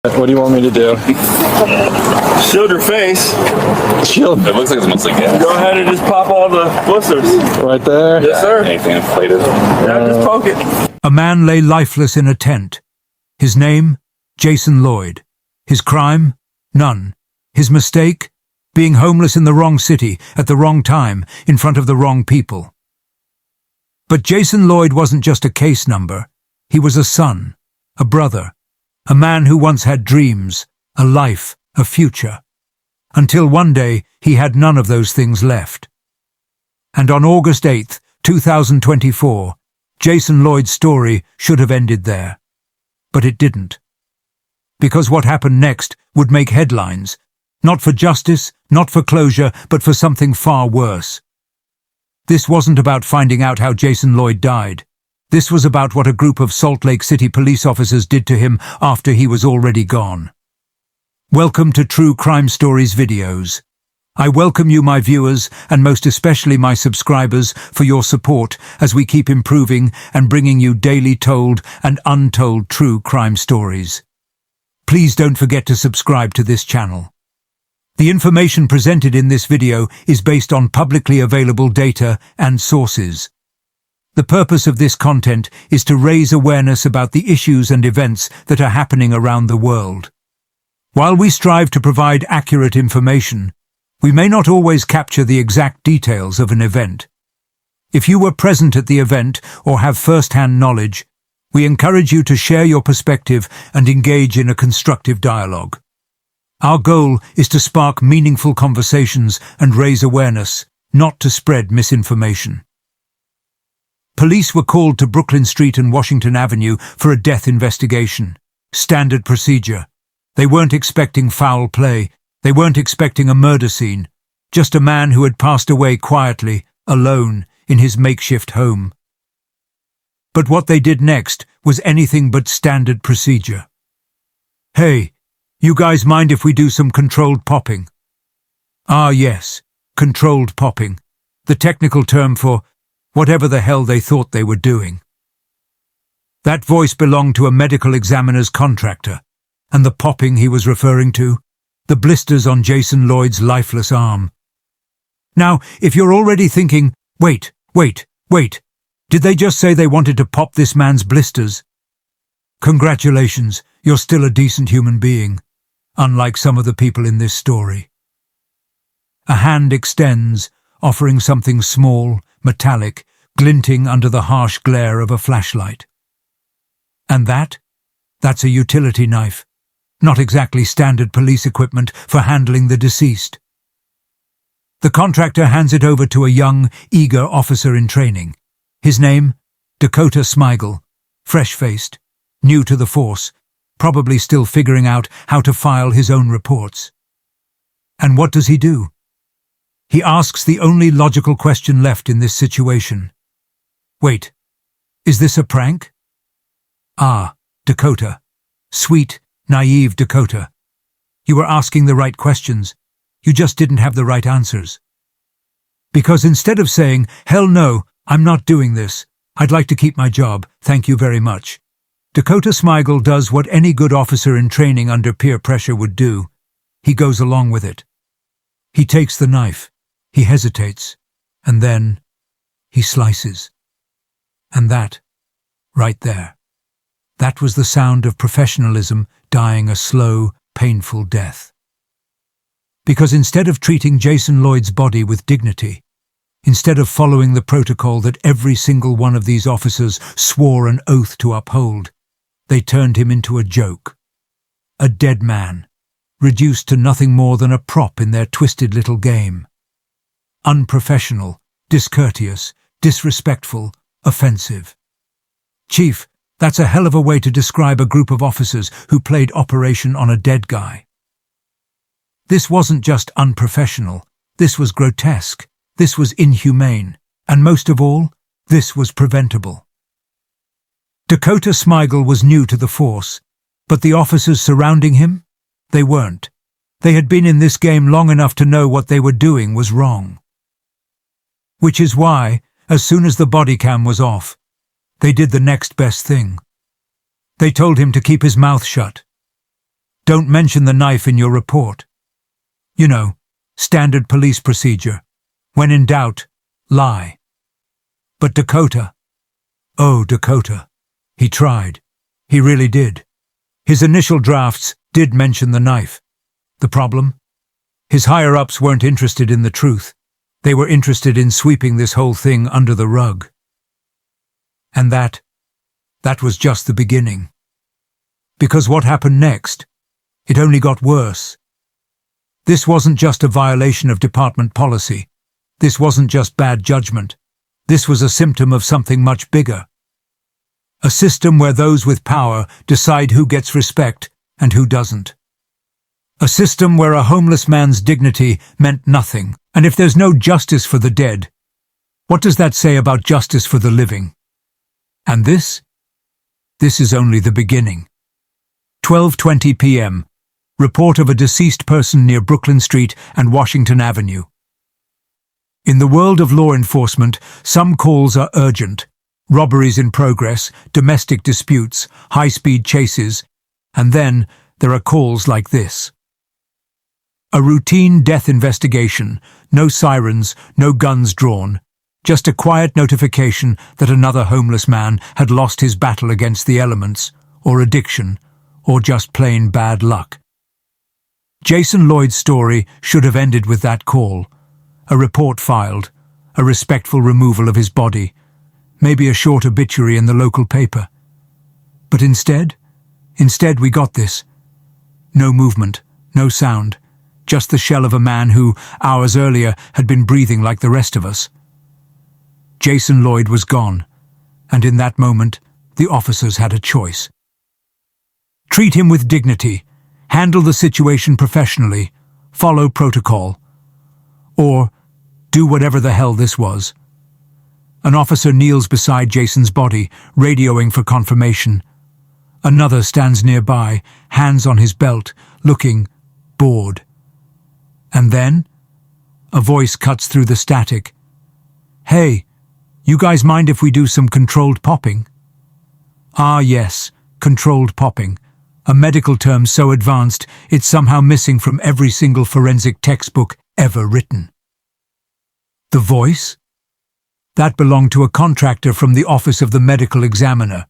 What do you want me to do? Shield your face. Shield? It looks like it's mostly gas. Go ahead and just pop all the blisters. Right there? Yes, sir. Anything inflated. Yeah, just poke it. A man lay lifeless in a tent. His name? Jason Lloyd. His crime? None. His mistake? Being homeless in the wrong city, at the wrong time, in front of the wrong people. But Jason Lloyd wasn't just a case number. He was a son, a brother, a man who once had dreams, a life, a future. Until one day, he had none of those things left. And on August 8th, 2024, Jason Lloyd's story should have ended there. But it didn't. Because what happened next would make headlines, not for justice, not for closure, but for something far worse. This wasn't about finding out how Jason Lloyd died. This was about what a group of Salt Lake City police officers did to him after he was already gone. Welcome to True Crime Stories videos. I welcome you, my viewers, and most especially my subscribers, for your support as we keep improving and bringing you daily told and untold true crime stories. Please don't forget to subscribe to this channel. The information presented in this video is based on publicly available data and sources. The purpose of this content is to raise awareness about the issues and events that are happening around the world. While we strive to provide accurate information, we may not always capture the exact details of an event. If you were present at the event or have first-hand knowledge, we encourage you to share your perspective and engage in a constructive dialogue. Our goal is to spark meaningful conversations and raise awareness, not to spread misinformation. Police were called to Brooklyn Street and Washington Avenue for a death investigation. Standard procedure. They weren't expecting foul play. They weren't expecting a murder scene. Just a man who had passed away quietly, alone, in his makeshift home. But what they did next was anything but standard procedure. Hey, you guys mind if we do some controlled popping? Ah, yes, controlled popping. The technical term for whatever the hell they thought they were doing. That voice belonged to a medical examiner's contractor, and the popping he was referring to, the blisters on Jason Lloyd's lifeless arm. Now, if you're already thinking, wait, did they just say they wanted to pop this man's blisters? Congratulations, you're still a decent human being, unlike some of the people in this story. A hand extends, offering something small, metallic, glinting under the harsh glare of a flashlight. And that's a utility knife, not exactly standard police equipment for handling the deceased. The contractor hands it over to a young, eager officer in training. His name? Dakota Smigel, fresh-faced, new to the force, probably still figuring out how to file his own reports. And what does he do? He asks the only logical question left in this situation. Wait, is this a prank? Ah, Dakota. Sweet, naive Dakota. You were asking the right questions. You just didn't have the right answers. Because instead of saying, hell no, I'm not doing this, I'd like to keep my job, thank you very much, Dakota Smigel does what any good officer in training under peer pressure would do. He goes along with it. He takes the knife. He hesitates, and then he slices. And that, right there, that was the sound of professionalism dying a slow, painful death. Because instead of treating Jason Lloyd's body with dignity, instead of following the protocol that every single one of these officers swore an oath to uphold, they turned him into a joke. A dead man, reduced to nothing more than a prop in their twisted little game. Unprofessional, discourteous, disrespectful, offensive. Chief, that's a hell of a way to describe a group of officers who played operation on a dead guy. This wasn't just unprofessional, this was grotesque, this was inhumane, and most of all, this was preventable. Dakota Smigel was new to the force, but the officers surrounding him? They weren't. They had been in this game long enough to know what they were doing was wrong. Which is why, as soon as the bodycam was off, they did the next best thing. They told him to keep his mouth shut. Don't mention the knife in your report. You know, standard police procedure. When in doubt, lie. But Dakota, oh Dakota, he tried. He really did. His initial drafts did mention the knife. The problem? His higher-ups weren't interested in the truth. They were interested in sweeping this whole thing under the rug. And that was just the beginning. Because what happened next? It only got worse. This wasn't just a violation of department policy. This wasn't just bad judgment. This was a symptom of something much bigger. A system where those with power decide who gets respect and who doesn't. A system where a homeless man's dignity meant nothing. And if there's no justice for the dead, what does that say about justice for the living? And this is only the beginning. 12:20 p.m. Report of a deceased person near Brooklyn Street and Washington Avenue. In the world of law enforcement, some calls are urgent. Robberies in progress, domestic disputes, high-speed chases, and then there are calls like this. A routine death investigation, no sirens, no guns drawn, just a quiet notification that another homeless man had lost his battle against the elements, or addiction, or just plain bad luck. Jason Lloyd's story should have ended with that call. A report filed, a respectful removal of his body, maybe a short obituary in the local paper. But instead we got this. No movement, no sound, just the shell of a man who, hours earlier, had been breathing like the rest of us. Jason Lloyd was gone, and in that moment, the officers had a choice. Treat him with dignity, handle the situation professionally, follow protocol, or do whatever the hell this was. An officer kneels beside Jason's body, radioing for confirmation. Another stands nearby, hands on his belt, looking bored. And then, a voice cuts through the static. "Hey, you guys mind if we do some controlled popping?" Ah yes, controlled popping. A medical term so advanced it's somehow missing from every single forensic textbook ever written. The voice? That belonged to a contractor from the office of the medical examiner.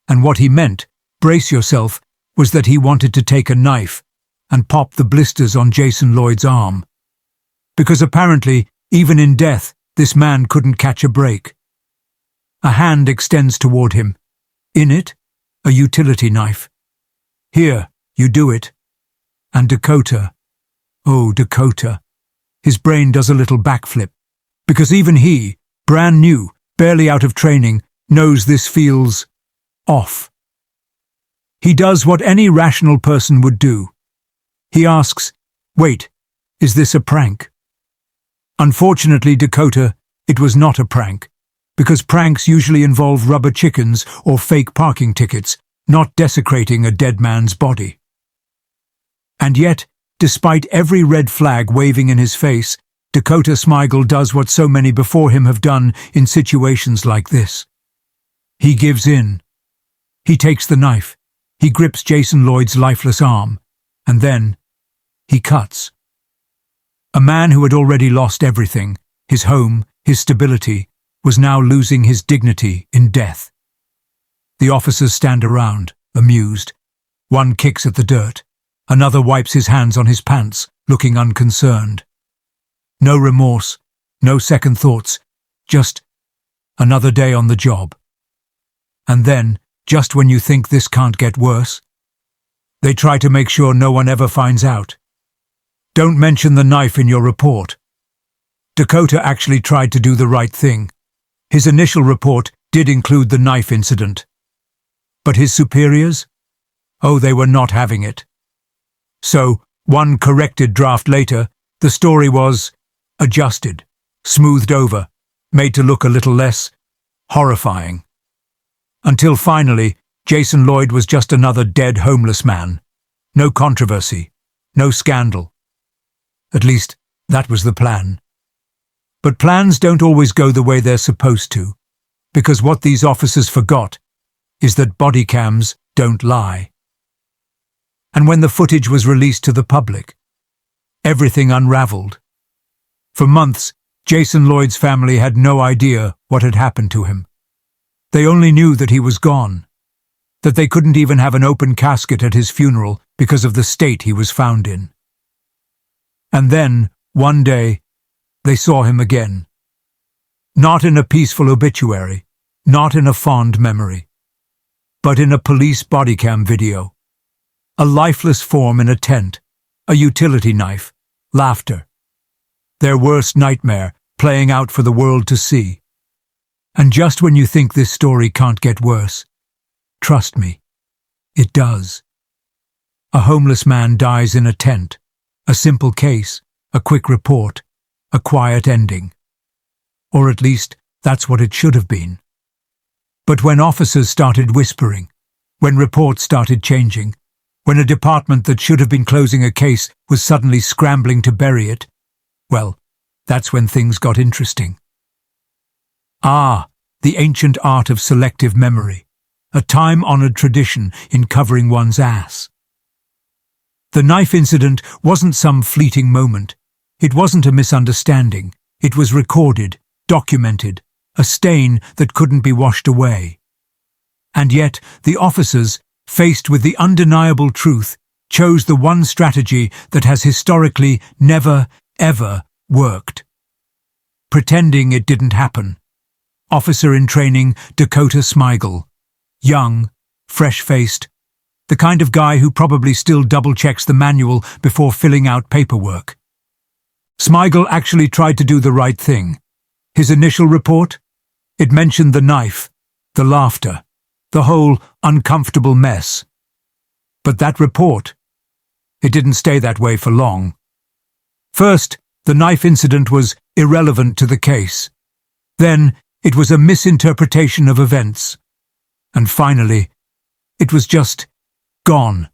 And what he meant, brace yourself, was that he wanted to take a knife and pop the blisters on Jason Lloyd's arm. Because apparently, even in death, this man couldn't catch a break. A hand extends toward him. In it, a utility knife. "Here, you do it." And Dakota, oh Dakota, his brain does a little backflip. Because even he, brand new, barely out of training, knows this feels off. He does what any rational person would do. He asks, "Wait, is this a prank?" Unfortunately, Dakota, it was not a prank, because pranks usually involve rubber chickens or fake parking tickets, not desecrating a dead man's body. And yet, despite every red flag waving in his face, Dakota Smigel does what so many before him have done in situations like this. He gives in. He takes the knife. He grips Jason Lloyd's lifeless arm. And then, he cuts. A man who had already lost everything, his home, his stability, was now losing his dignity in death. The officers stand around, amused. One kicks at the dirt. Another wipes his hands on his pants, looking unconcerned. No remorse, no second thoughts, just another day on the job. And then, just when you think this can't get worse, they try to make sure no one ever finds out. Don't mention the knife in your report. Dakota actually tried to do the right thing. His initial report did include the knife incident. But his superiors? Oh, they were not having it. So, one corrected draft later, the story was adjusted, smoothed over, made to look a little less horrifying. Until finally, Jason Lloyd was just another dead homeless man. No controversy, no scandal. At least, that was the plan. But plans don't always go the way they're supposed to, because what these officers forgot is that body cams don't lie. And when the footage was released to the public, everything unraveled. For months, Jason Lloyd's family had no idea what had happened to him. They only knew that he was gone, that they couldn't even have an open casket at his funeral because of the state he was found in. And then, one day, they saw him again. Not in a peaceful obituary, not in a fond memory, but in a police bodycam video. A lifeless form in a tent, a utility knife, laughter. Their worst nightmare playing out for the world to see. And just when you think this story can't get worse, trust me, it does. A homeless man dies in a tent. A simple case, a quick report, a quiet ending. Or at least, that's what it should have been. But when officers started whispering, when reports started changing, when a department that should have been closing a case was suddenly scrambling to bury it, well, that's when things got interesting. Ah, the ancient art of selective memory, a time-honored tradition in covering one's ass. The knife incident wasn't some fleeting moment. It wasn't a misunderstanding. It was recorded, documented, a stain that couldn't be washed away. And yet, the officers, faced with the undeniable truth, chose the one strategy that has historically never, ever worked. Pretending it didn't happen. Officer in training Dakota Smigel. Young, fresh-faced, the kind of guy who probably still double-checks the manual before filling out paperwork. Smigel actually tried to do the right thing. His initial report? It mentioned the knife, the laughter, the whole uncomfortable mess. But that report, it didn't stay that way for long. First, the knife incident was irrelevant to the case. Then, it was a misinterpretation of events. And finally, it was just gone.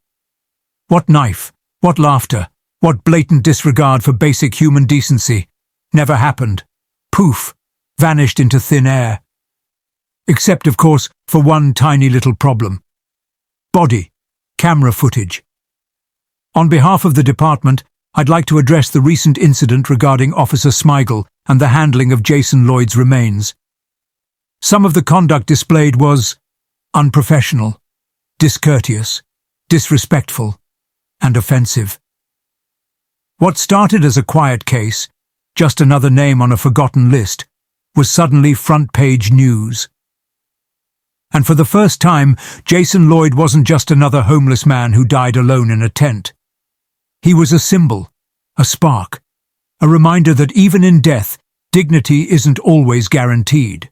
What knife? What laughter? What blatant disregard for basic human decency? Never happened. Poof, vanished into thin air. Except, of course, for one tiny little problem. Body, camera footage. On behalf of the department, I'd like to address the recent incident regarding Officer Smigel and the handling of Jason Lloyd's remains. Some of the conduct displayed was unprofessional, discourteous, disrespectful, and offensive. What started as a quiet case, just another name on a forgotten list, was suddenly front-page news. And for the first time, Jason Lloyd wasn't just another homeless man who died alone in a tent. He was a symbol, a spark, a reminder that even in death, dignity isn't always guaranteed.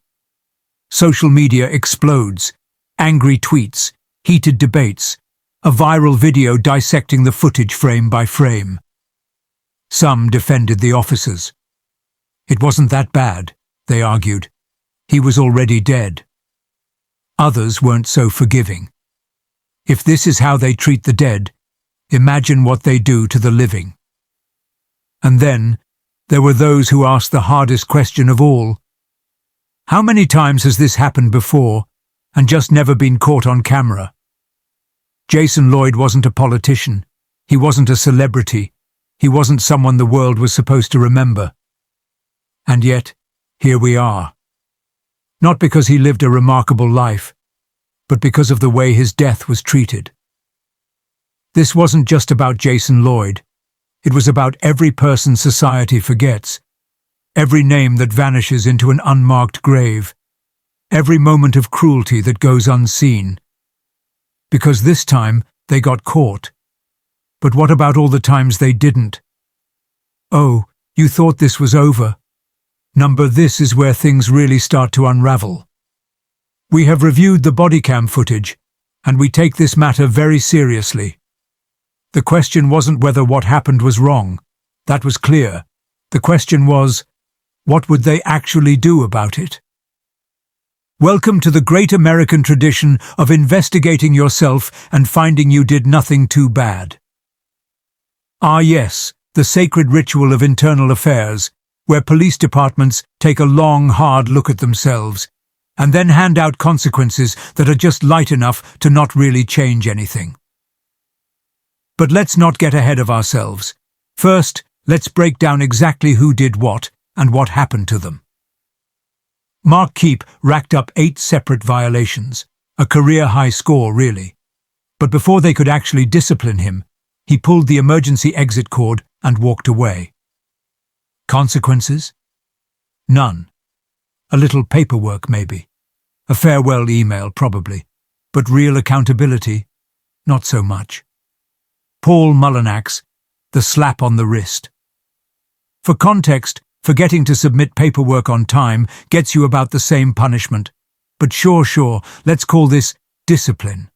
Social media explodes, angry tweets, heated debates, a viral video dissecting the footage frame by frame. Some defended the officers. It wasn't that bad, they argued. He was already dead. Others weren't so forgiving. If this is how they treat the dead, imagine what they do to the living. And then, there were those who asked the hardest question of all. How many times has this happened before, and just never been caught on camera? Jason Lloyd wasn't a politician. He wasn't a celebrity. He wasn't someone the world was supposed to remember. And yet, here we are. Not because he lived a remarkable life, but because of the way his death was treated. This wasn't just about Jason Lloyd. It was about every person society forgets, every name that vanishes into an unmarked grave, every moment of cruelty that goes unseen. Because this time, they got caught. But what about all the times they didn't? Oh, you thought this was over. This is where things really start to unravel. We have reviewed the bodycam footage, and we take this matter very seriously. The question wasn't whether what happened was wrong. That was clear. The question was, what would they actually do about it? Welcome to the great American tradition of investigating yourself and finding you did nothing too bad. Ah yes, the sacred ritual of internal affairs, where police departments take a long, hard look at themselves, and then hand out consequences that are just light enough to not really change anything. But let's not get ahead of ourselves. First, let's break down exactly who did what and what happened to them. Mark Keep racked up 8 separate violations, a career-high score, really. But before they could actually discipline him, he pulled the emergency exit cord and walked away. Consequences? None. A little paperwork, maybe. A farewell email, probably. But real accountability? Not so much. Paul Mullinax, the slap on the wrist. For context, forgetting to submit paperwork on time gets you about the same punishment. But sure, let's call this discipline.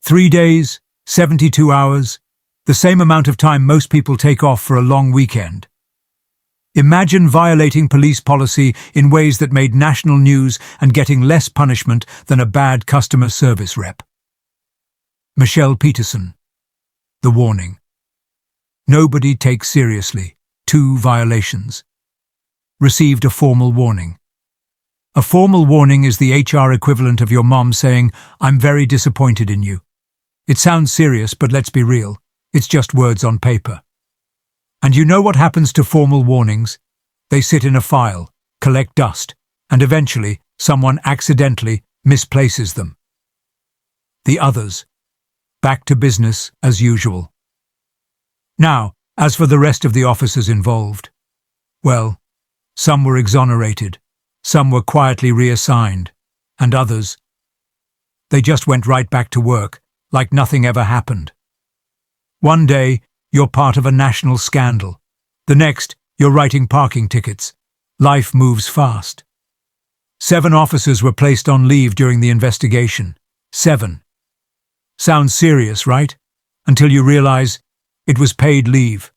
3 days, 72 hours, the same amount of time most people take off for a long weekend. Imagine violating police policy in ways that made national news and getting less punishment than a bad customer service rep. Michelle Peterson. The warning. Nobody takes seriously 2 violations. Received a formal warning. A formal warning is the HR equivalent of your mom saying, "I'm very disappointed in you." It sounds serious, but let's be real. It's just words on paper. And you know what happens to formal warnings? They sit in a file, collect dust, and eventually someone accidentally misplaces them. The others. Back to business as usual. Now, as for the rest of the officers involved, well, some were exonerated, some were quietly reassigned, and others, they just went right back to work, like nothing ever happened. One day, you're part of a national scandal. The next, you're writing parking tickets. Life moves fast. 7 officers were placed on leave during the investigation. 7. Sounds serious, right? Until you realize it was paid leave.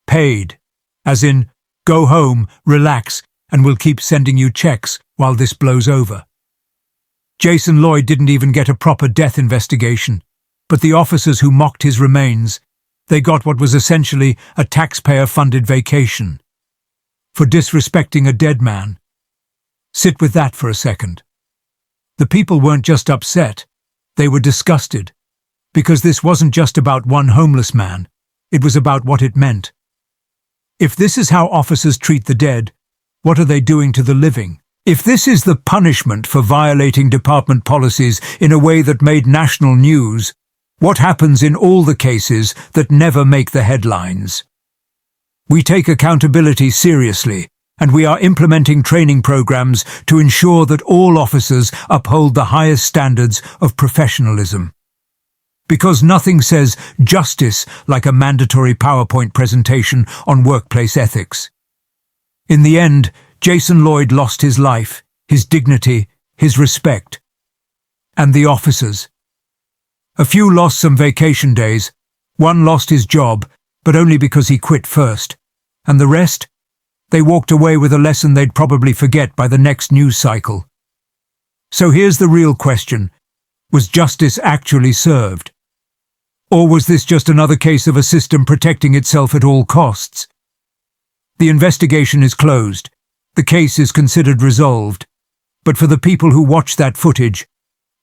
Paid, as in, go home, relax, and we'll keep sending you checks while this blows over. Jason Lloyd didn't even get a proper death investigation, but the officers who mocked his remains, they got what was essentially a taxpayer-funded vacation. For disrespecting a dead man. Sit with that for a second. The people weren't just upset, they were disgusted. Because this wasn't just about one homeless man, it was about what it meant. If this is how officers treat the dead, what are they doing to the living? If this is the punishment for violating department policies in a way that made national news, what happens in all the cases that never make the headlines? We take accountability seriously, and we are implementing training programs to ensure that all officers uphold the highest standards of professionalism. Because nothing says justice like a mandatory PowerPoint presentation on workplace ethics. In the end, Jason Lloyd lost his life, his dignity, his respect. And the officers. A few lost some vacation days, one lost his job, but only because he quit first. And the rest? They walked away with a lesson they'd probably forget by the next news cycle. So here's the real question. Was justice actually served? Or was this just another case of a system protecting itself at all costs? The investigation is closed. The case is considered resolved. But for the people who watched that footage,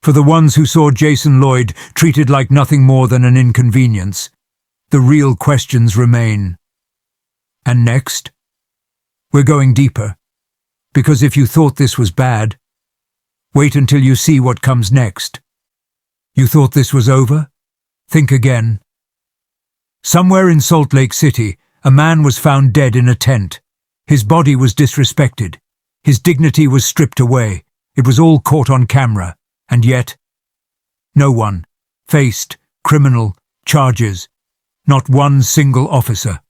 for the ones who saw Jason Lloyd treated like nothing more than an inconvenience, the real questions remain. And next? We're going deeper. Because if you thought this was bad, wait until you see what comes next. You thought this was over? Think again. Somewhere in Salt Lake City, a man was found dead in a tent. His body was disrespected. His dignity was stripped away. It was all caught on camera. And yet, no one faced criminal charges. Not one single officer.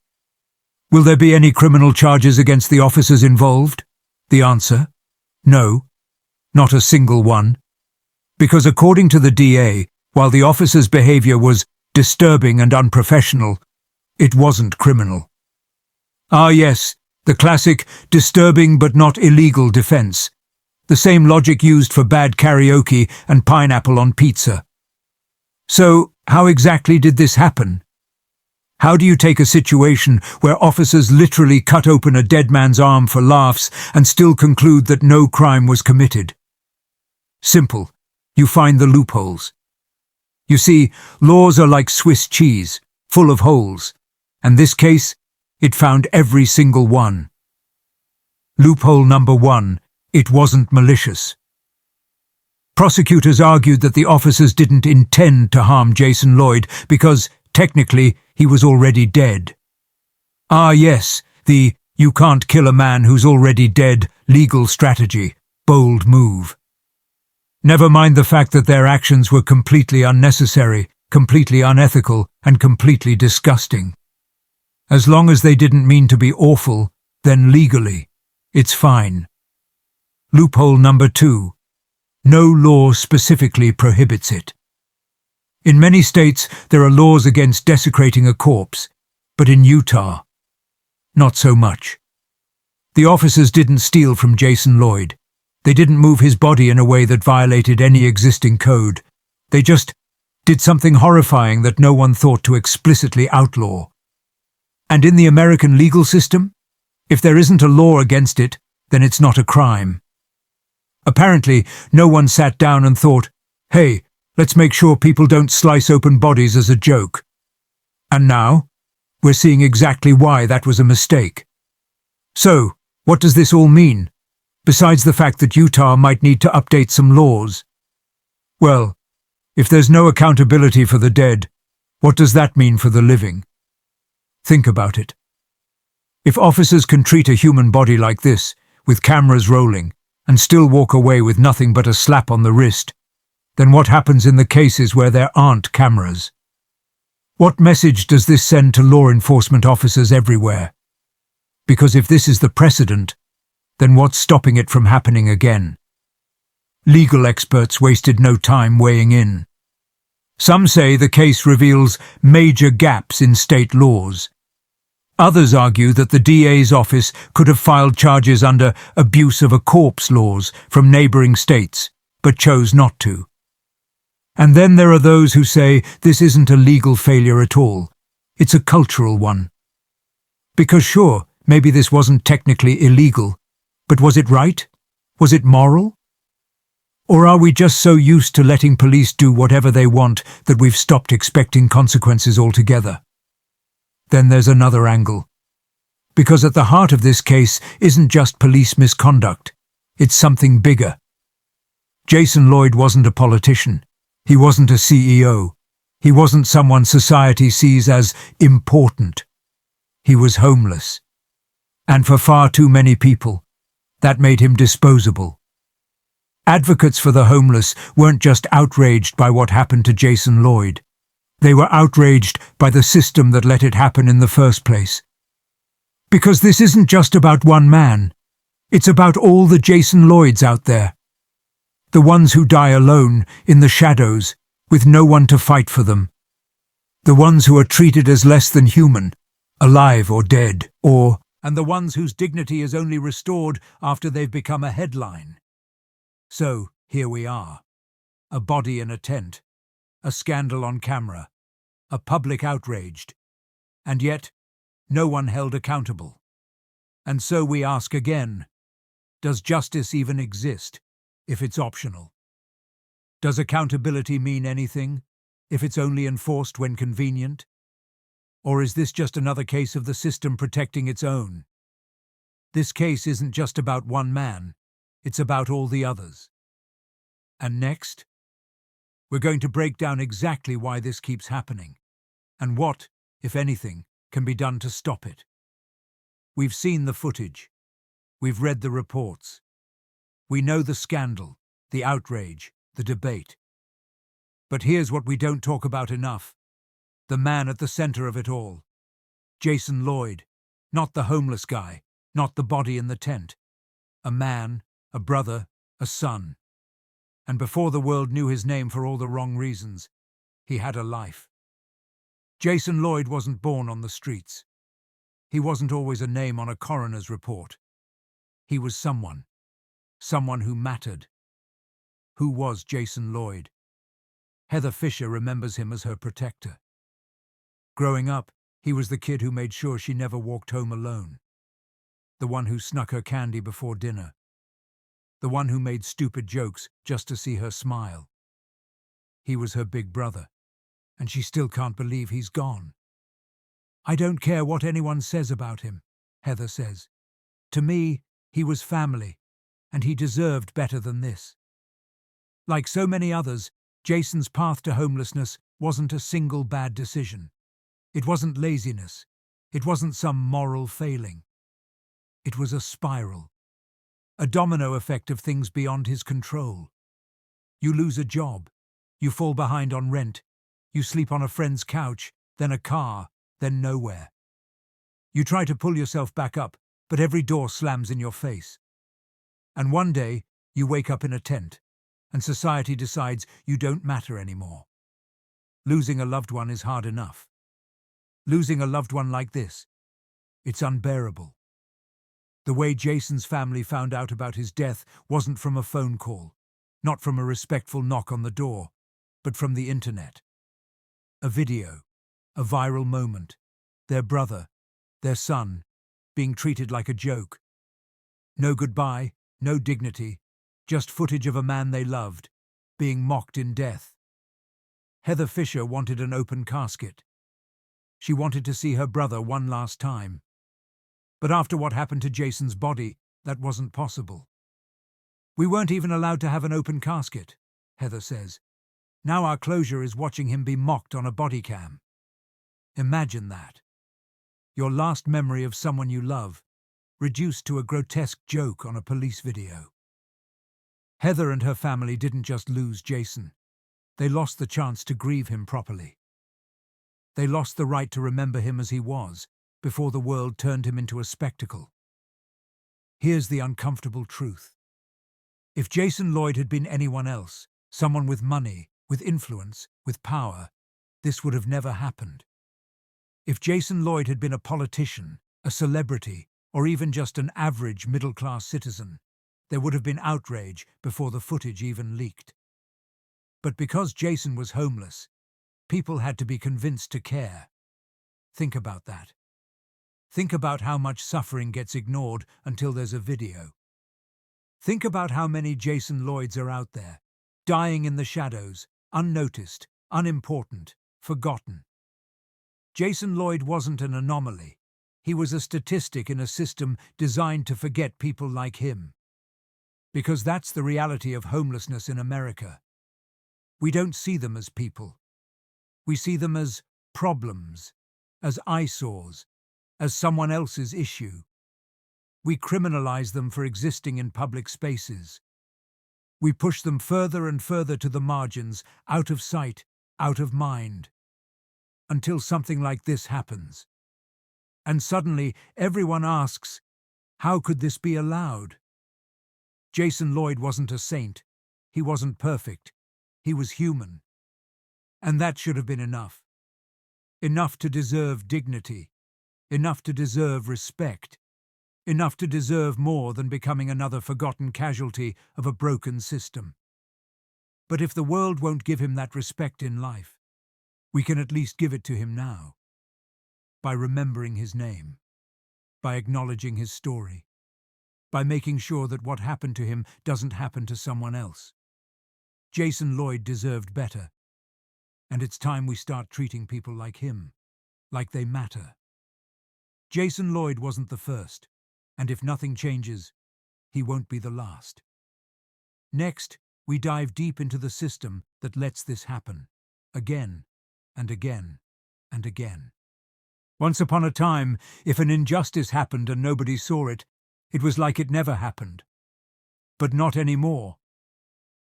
Will there be any criminal charges against the officers involved? The answer? No. Not a single one. Because according to the DA, while the officer's behavior was disturbing and unprofessional, it wasn't criminal. Ah yes, the classic disturbing but not illegal defense. The same logic used for bad karaoke and pineapple on pizza. So, how exactly did this happen? How do you take a situation where officers literally cut open a dead man's arm for laughs and still conclude that no crime was committed? Simple. You find the loopholes. You see, laws are like Swiss cheese, full of holes, and this case, it found every single one. Loophole number 1, it wasn't malicious. Prosecutors argued that the officers didn't intend to harm Jason Lloyd because, technically, he was already dead. Ah yes, the "you can't kill a man who's already dead" legal strategy, bold move. Never mind the fact that their actions were completely unnecessary, completely unethical, and completely disgusting. As long as they didn't mean to be awful, then legally, it's fine. Loophole number 2. No law specifically prohibits it. In many states, there are laws against desecrating a corpse, but in Utah, not so much. The officers didn't steal from Jason Lloyd. They didn't move his body in a way that violated any existing code. They just did something horrifying that no one thought to explicitly outlaw. And in the American legal system, if there isn't a law against it, then it's not a crime. Apparently, no one sat down and thought, hey, let's make sure people don't slice open bodies as a joke. And now, we're seeing exactly why that was a mistake. So, what does this all mean, besides the fact that Utah might need to update some laws? Well, if there's no accountability for the dead, what does that mean for the living? Think about it. If officers can treat a human body like this, with cameras rolling, and still walk away with nothing but a slap on the wrist, then what happens in the cases where there aren't cameras? What message does this send to law enforcement officers everywhere? Because if this is the precedent, then what's stopping it from happening again? Legal experts wasted no time weighing in. Some say the case reveals major gaps in state laws. Others argue that the DA's office could have filed charges under abuse of a corpse laws from neighboring states, but chose not to. And then there are those who say this isn't a legal failure at all. It's a cultural one. Because sure, maybe this wasn't technically illegal, but was it right? Was it moral? Or are we just so used to letting police do whatever they want that we've stopped expecting consequences altogether? Then there's another angle. Because at the heart of this case isn't just police misconduct, it's something bigger. Jason Lloyd wasn't a politician. He wasn't a CEO. He wasn't someone society sees as important. He was homeless. And for far too many people, that made him disposable. Advocates for the homeless weren't just outraged by what happened to Jason Lloyd. They were outraged by the system that let it happen in the first place. Because this isn't just about one man. It's about all the Jason Lloyds out there. The ones who die alone, in the shadows, with no one to fight for them. The ones who are treated as less than human, alive or dead, and the ones whose dignity is only restored after they've become a headline. So, here we are. A body in a tent. A scandal on camera. A public outraged. And yet, no one held accountable. And so we ask again, does justice even exist if it's optional? Does accountability mean anything if it's only enforced when convenient? Or is this just another case of the system protecting its own? This case isn't just about one man, it's about all the others. And next, we're going to break down exactly why this keeps happening, and what, if anything, can be done to stop it. We've seen the footage. We've read the reports. We know the scandal, the outrage, the debate. But here's what we don't talk about enough. The man at the center of it all. Jason Lloyd. Not the homeless guy. Not the body in the tent. A man, a brother, a son. And before the world knew his name for all the wrong reasons, he had a life. Jason Lloyd wasn't born on the streets. He wasn't always a name on a coroner's report. He was someone who mattered. Who was Jason Lloyd? Heather Fisher remembers him as her protector. Growing up, he was the kid who made sure she never walked home alone. The one who snuck her candy before dinner. The one who made stupid jokes just to see her smile. He was her big brother, and she still can't believe he's gone. "I don't care what anyone says about him," Heather says. "To me, he was family, and he deserved better than this." Like so many others, Jason's path to homelessness wasn't a single bad decision. It wasn't laziness. It wasn't some moral failing. It was a spiral. A domino effect of things beyond his control. You lose a job. You fall behind on rent. You sleep on a friend's couch, then a car, then nowhere. You try to pull yourself back up, but every door slams in your face. And one day, you wake up in a tent, and society decides you don't matter anymore. Losing a loved one is hard enough. Losing a loved one like this, it's unbearable. The way Jason's family found out about his death wasn't from a phone call, not from a respectful knock on the door, but from the internet. A video, a viral moment, their brother, their son, being treated like a joke. No goodbye, no dignity, just footage of a man they loved, being mocked in death. Heather Fisher wanted an open casket. She wanted to see her brother one last time. But after what happened to Jason's body, that wasn't possible. "We weren't even allowed to have an open casket," Heather says. "Now our closure is watching him be mocked on a bodycam." Imagine that. Your last memory of someone you love, reduced to a grotesque joke on a police video. Heather and her family didn't just lose Jason. They lost the chance to grieve him properly. They lost the right to remember him as he was, before the world turned him into a spectacle. Here's the uncomfortable truth. If Jason Lloyd had been anyone else, someone with money, with influence, with power, this would have never happened. If Jason Lloyd had been a politician, a celebrity, or even just an average middle-class citizen, there would have been outrage before the footage even leaked. But because Jason was homeless, people had to be convinced to care. Think about that. Think about how much suffering gets ignored until there's a video. Think about how many Jason Lloyds are out there, dying in the shadows, unnoticed, unimportant, forgotten. Jason Lloyd wasn't an anomaly. He was a statistic in a system designed to forget people like him. Because that's the reality of homelessness in America. We don't see them as people. We see them as problems, as eyesores, as someone else's issue. We criminalize them for existing in public spaces. We push them further and further to the margins, out of sight, out of mind. Until something like this happens. And suddenly, everyone asks, how could this be allowed? Jason Lloyd wasn't a saint. He wasn't perfect. He was human. And that should have been enough. Enough to deserve dignity. Enough to deserve respect. Enough to deserve more than becoming another forgotten casualty of a broken system. But if the world won't give him that respect in life, we can at least give it to him now. By remembering his name. By acknowledging his story. By making sure that what happened to him doesn't happen to someone else. Jason Lloyd deserved better. And it's time we start treating people like him, like they matter. Jason Lloyd wasn't the first, and if nothing changes, he won't be the last. Next, we dive deep into the system that lets this happen, again and again and again. Once upon a time, if an injustice happened and nobody saw it, it was like it never happened. But not anymore.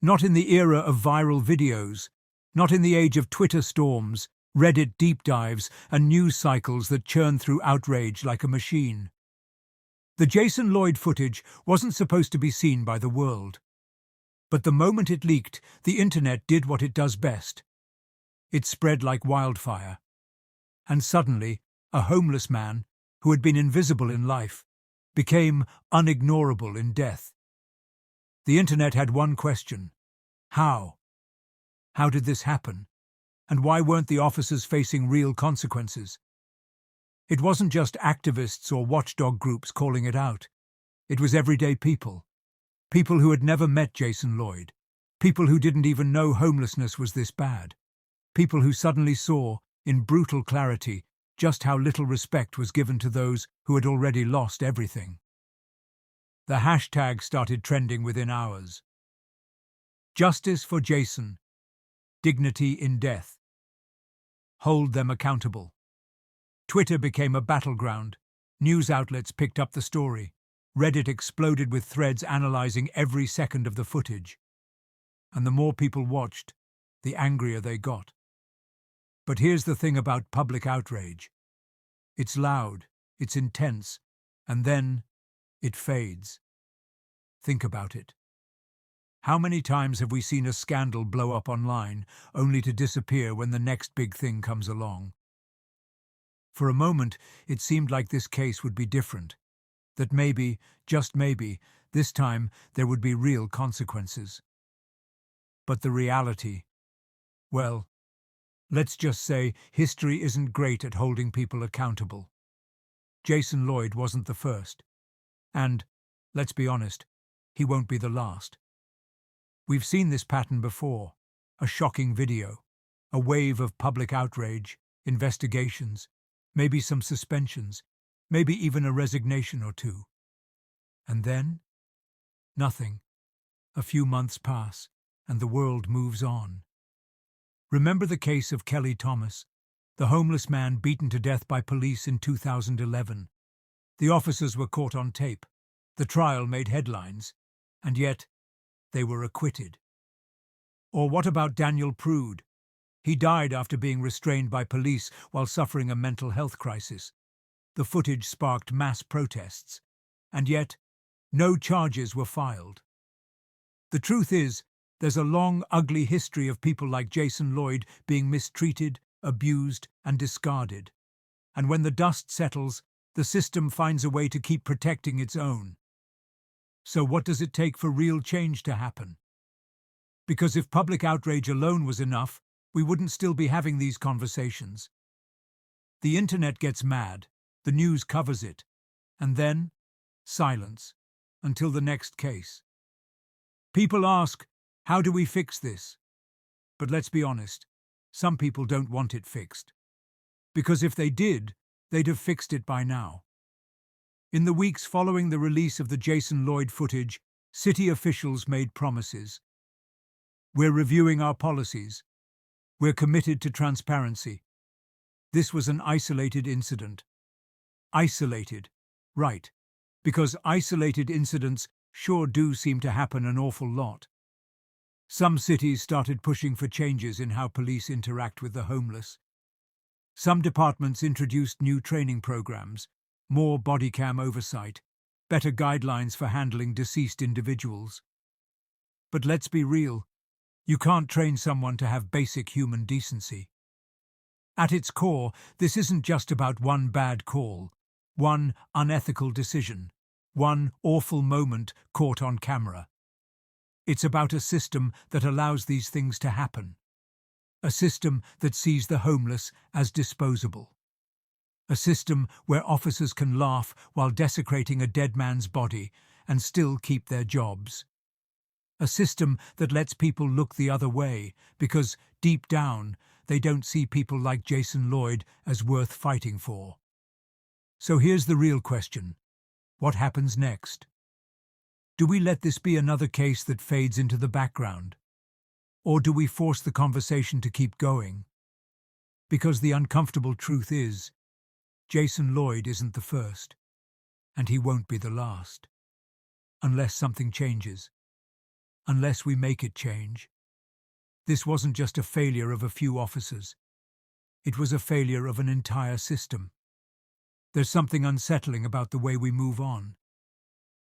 Not in the era of viral videos, not in the age of Twitter storms, Reddit deep dives, and news cycles that churn through outrage like a machine. The Jason Lloyd footage wasn't supposed to be seen by the world. But the moment it leaked, the internet did what it does best. It spread like wildfire. And suddenly, a homeless man, who had been invisible in life, became unignorable in death. The internet had one question. How? How did this happen? And why weren't the officers facing real consequences? It wasn't just activists or watchdog groups calling it out. It was everyday people. People who had never met Jason Lloyd. People who didn't even know homelessness was this bad. People who suddenly saw, in brutal clarity, just how little respect was given to those who had already lost everything. The hashtag started trending within hours. Justice for Jason. Dignity in death. Hold them accountable. Twitter became a battleground. News outlets picked up the story. Reddit exploded with threads analyzing every second of the footage. And the more people watched, the angrier they got. But here's the thing about public outrage. It's loud, it's intense, and then it fades. Think about it. How many times have we seen a scandal blow up online, only to disappear when the next big thing comes along? For a moment, it seemed like this case would be different. That maybe, just maybe, this time there would be real consequences. But the reality, well, let's just say history isn't great at holding people accountable. Jason Lloyd wasn't the first. And, let's be honest, he won't be the last. We've seen this pattern before. A shocking video, a wave of public outrage, investigations, maybe some suspensions, maybe even a resignation or two. And then? Nothing. A few months pass, and the world moves on. Remember the case of Kelly Thomas, the homeless man beaten to death by police in 2011. The officers were caught on tape. The trial made headlines, and yet they were acquitted. Or what about Daniel Prude? He died after being restrained by police while suffering a mental health crisis. The footage sparked mass protests, and yet no charges were filed. The truth is, there's a long, ugly history of people like Jason Lloyd being mistreated, abused, and discarded. And when the dust settles, the system finds a way to keep protecting its own. So what does it take for real change to happen? Because if public outrage alone was enough, we wouldn't still be having these conversations. The internet gets mad, the news covers it, and then silence until the next case. People ask, how do we fix this? But let's be honest, some people don't want it fixed. Because if they did, they'd have fixed it by now. In the weeks following the release of the Jason Lloyd footage, city officials made promises. We're reviewing our policies. We're committed to transparency. This was an isolated incident. Isolated, right, because isolated incidents sure do seem to happen an awful lot. Some cities started pushing for changes in how police interact with the homeless. Some departments introduced new training programs, more bodycam oversight, better guidelines for handling deceased individuals. But let's be real, you can't train someone to have basic human decency. At its core, this isn't just about one bad call, one unethical decision, one awful moment caught on camera. It's about a system that allows these things to happen. A system that sees the homeless as disposable. A system where officers can laugh while desecrating a dead man's body and still keep their jobs. A system that lets people look the other way because, deep down, they don't see people like Jason Lloyd as worth fighting for. So here's the real question. What happens next? Do we let this be another case that fades into the background? Or do we force the conversation to keep going? Because the uncomfortable truth is, Jason Lloyd isn't the first, and he won't be the last. Unless something changes. Unless we make it change. This wasn't just a failure of a few officers. It was a failure of an entire system. There's something unsettling about the way we move on.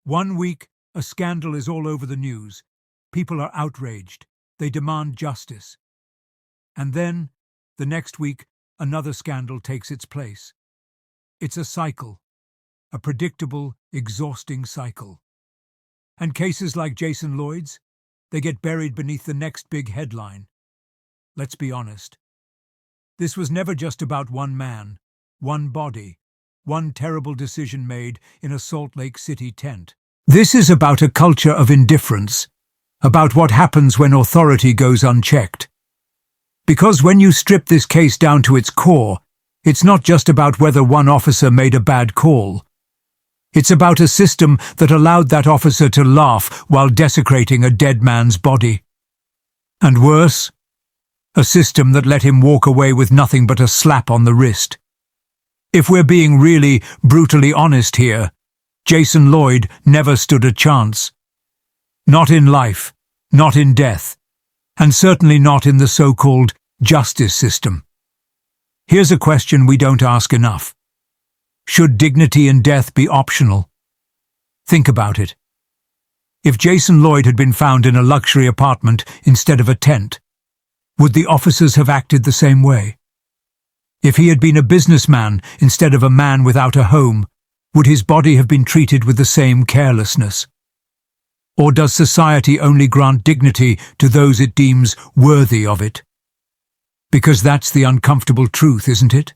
One week, a scandal is all over the news. People are outraged. They demand justice. And then, the next week, another scandal takes its place. It's a cycle. A predictable, exhausting cycle. And cases like Jason Lloyd's, they get buried beneath the next big headline. Let's be honest. This was never just about one man, one body, one terrible decision made in a Salt Lake City tent. This is about a culture of indifference, about what happens when authority goes unchecked. Because when you strip this case down to its core, it's not just about whether one officer made a bad call. It's about a system that allowed that officer to laugh while desecrating a dead man's body. And worse, a system that let him walk away with nothing but a slap on the wrist. If we're being really brutally honest here, Jason Lloyd never stood a chance. Not in life, not in death, and certainly not in the so-called justice system. Here's a question we don't ask enough. Should dignity in death be optional? Think about it. If Jason Lloyd had been found in a luxury apartment instead of a tent, would the officers have acted the same way? If he had been a businessman instead of a man without a home, would his body have been treated with the same carelessness? Or does society only grant dignity to those it deems worthy of it? Because that's the uncomfortable truth, isn't it?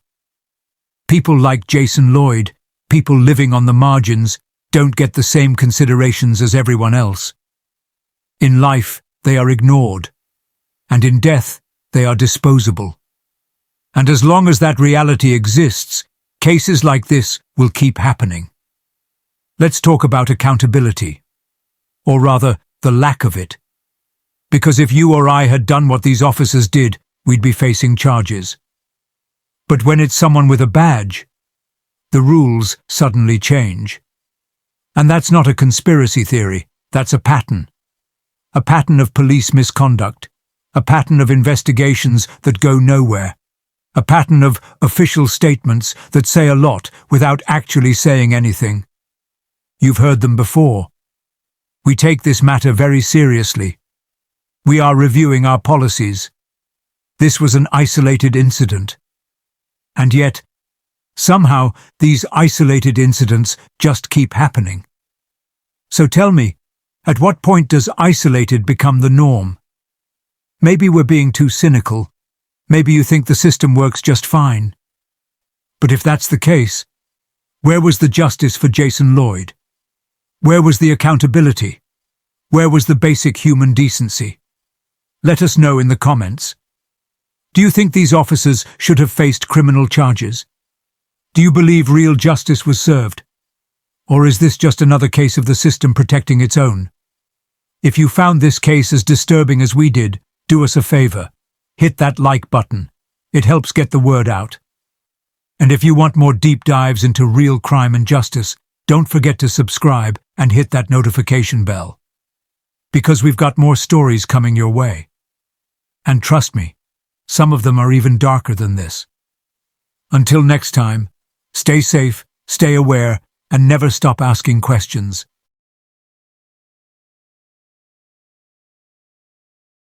People like Jason Lloyd, people living on the margins, don't get the same considerations as everyone else. In life, they are ignored, and in death, they are disposable. And as long as that reality exists, cases like this will keep happening. Let's talk about accountability, or rather, the lack of it. Because if you or I had done what these officers did, we'd be facing charges. But when it's someone with a badge, the rules suddenly change. And that's not a conspiracy theory, that's a pattern. A pattern of police misconduct, a pattern of investigations that go nowhere, a pattern of official statements that say a lot without actually saying anything. You've heard them before. We take this matter very seriously. We are reviewing our policies. This was an isolated incident. And yet, somehow, these isolated incidents just keep happening. So tell me, at what point does isolated become the norm? Maybe we're being too cynical. Maybe you think the system works just fine. But if that's the case, where was the justice for Jason Lloyd? Where was the accountability? Where was the basic human decency? Let us know in the comments. Do you think these officers should have faced criminal charges? Do you believe real justice was served? Or is this just another case of the system protecting its own? If you found this case as disturbing as we did, do us a favor. Hit that like button. It helps get the word out. And if you want more deep dives into real crime and justice, don't forget to subscribe and hit that notification bell. Because we've got more stories coming your way. And trust me, some of them are even darker than this. Until next time, stay safe, stay aware, and never stop asking questions.